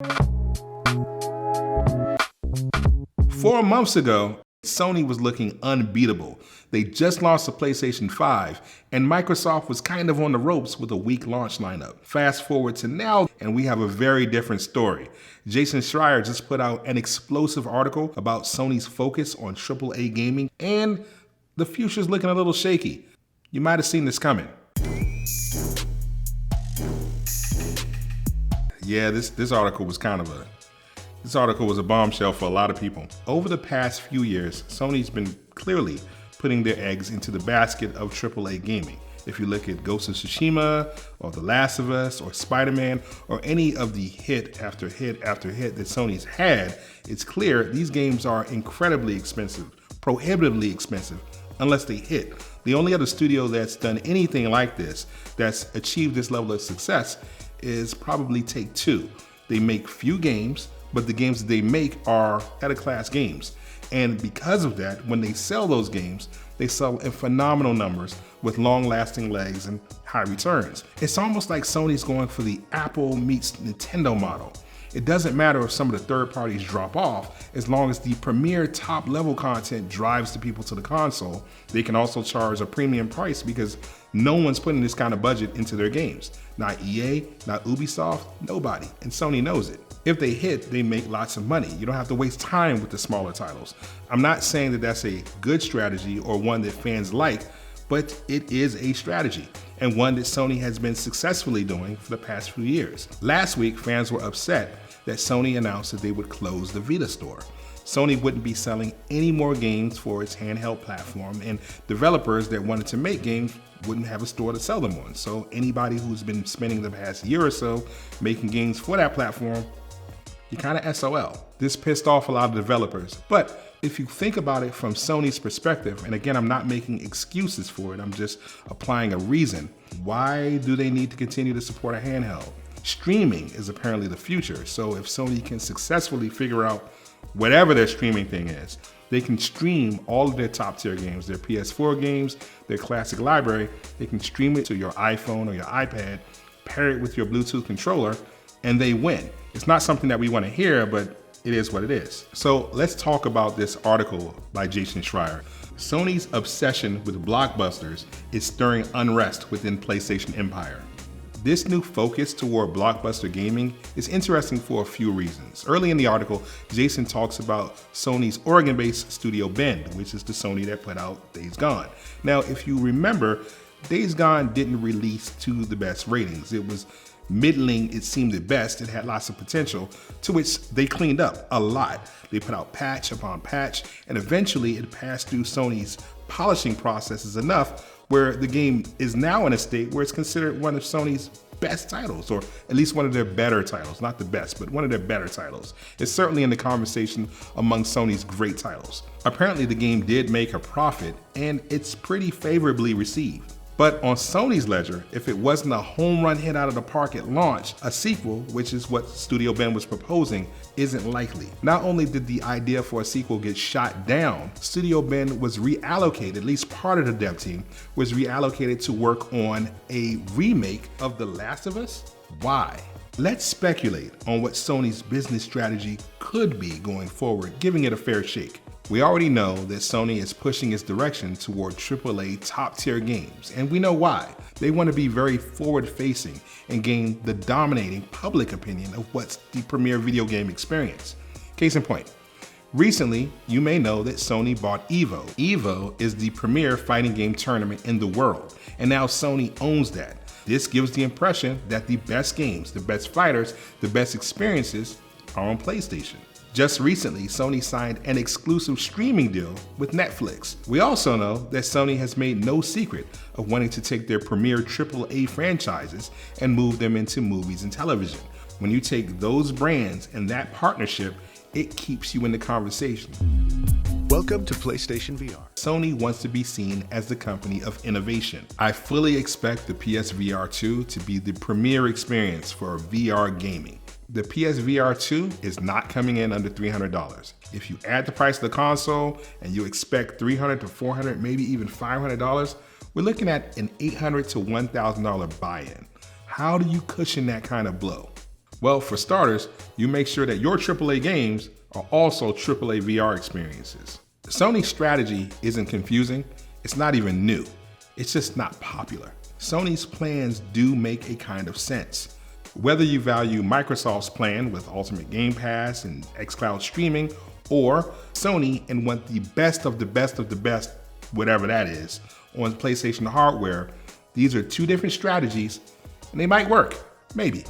4 months ago, Sony was looking unbeatable. They just launched the PlayStation 5, and Microsoft was kind of on the ropes with a weak launch lineup. Fast forward to now, and we have a very different story. Jason Schreier just put out an explosive article about Sony's focus on AAA gaming, and the future's looking a little shaky. You might have seen this coming. Yeah, this article was a bombshell for a lot of people. Over the past few years, Sony's been clearly putting their eggs into the basket of AAA gaming. If you look at Ghost of Tsushima, or The Last of Us, or Spider-Man, or any of the hit after hit after hit that Sony's had, it's clear these games are incredibly expensive, prohibitively expensive, unless they hit. The only other studio that's done anything like this, that's achieved this level of success, is probably Take-Two. They make few games, but the games that they make are class games. And because of that, when they sell those games, they sell in phenomenal numbers with long-lasting legs and high returns. It's almost like Sony's going for the Apple meets Nintendo model. It doesn't matter if some of the third parties drop off, as long as the premier top-level content drives the people to the console. They can also charge a premium price because no one's putting this kind of budget into their games. Not EA, not Ubisoft, nobody, and Sony knows it. If they hit, they make lots of money. You don't have to waste time with the smaller titles. I'm not saying that that's a good strategy or one that fans like, but it is a strategy, and one that Sony has been successfully doing for the past few years. Last week, fans were upset that Sony announced that they would close the Vita store. Sony wouldn't be selling any more games for its handheld platform, and developers that wanted to make games wouldn't have a store to sell them on. So anybody who's been spending the past year or so making games for that platform, you're kind of SOL. This pissed off a lot of developers, but if you think about it from Sony's perspective, and again, I'm not making excuses for it, I'm just applying a reason. Why do they need to continue to support a handheld? Streaming is apparently the future, so if Sony can successfully figure out whatever their streaming thing is, they can stream all of their top tier games, their PS4 games, their classic library. They can stream it to your iPhone or your iPad, pair it with your Bluetooth controller, and they win. It's not something that we want to hear, but it is what it is. So let's talk about this article by Jason Schreier. Sony's obsession with blockbusters is stirring unrest within PlayStation Empire. This new focus toward blockbuster gaming is interesting for a few reasons. Early in the article, Jason talks about Sony's Oregon-based studio Bend, which is the Sony that put out Days Gone. Now, if you remember, Days Gone didn't release to the best ratings. It was middling, it seemed at best. It had lots of potential, to which they cleaned up a lot. They put out patch upon patch, and eventually it passed through Sony's polishing processes enough where the game is now in a state where it's considered one of Sony's best titles, or at least one of their better titles. Not the best, but one of their better titles. It's certainly in the conversation among Sony's great titles. Apparently the game did make a profit, and it's pretty favorably received. But on Sony's ledger, if it wasn't a home run hit out of the park at launch, a sequel, which is what Studio Ben was proposing, isn't likely. Not only did the idea for a sequel get shot down, Studio Ben was reallocated, at least part of the dev team, was reallocated to work on a remake of The Last of Us. Why? Let's speculate on what Sony's business strategy could be going forward, giving it a fair shake. We already know that Sony is pushing its direction toward AAA top-tier games, and we know why. They want to be very forward-facing and gain the dominating public opinion of what's the premier video game experience. Case in point, recently, you may know that Sony bought EVO. EVO is the premier fighting game tournament in the world, and now Sony owns that. This gives the impression that the best games, the best fighters, the best experiences are on PlayStation. Just recently, Sony signed an exclusive streaming deal with Netflix. We also know that Sony has made no secret of wanting to take their premier AAA franchises and move them into movies and television. When you take those brands and that partnership, it keeps you in the conversation. Welcome to PlayStation VR. Sony wants to be seen as the company of innovation. I fully expect the PSVR 2 to be the premier experience for VR gaming. The PSVR 2 is not coming in under $300. If you add the price of the console and you expect $300 to $400, maybe even $500, we're looking at an $800 to $1,000 buy-in. How do you cushion that kind of blow? Well, for starters, you make sure that your AAA games are also AAA VR experiences. Sony's strategy isn't confusing, it's not even new, it's just not popular. Sony's plans do make a kind of sense. Whether you value Microsoft's plan with Ultimate Game Pass and xCloud streaming, or Sony and want the best of the best of the best, whatever that is, on PlayStation hardware, these are two different strategies, and they might work, maybe.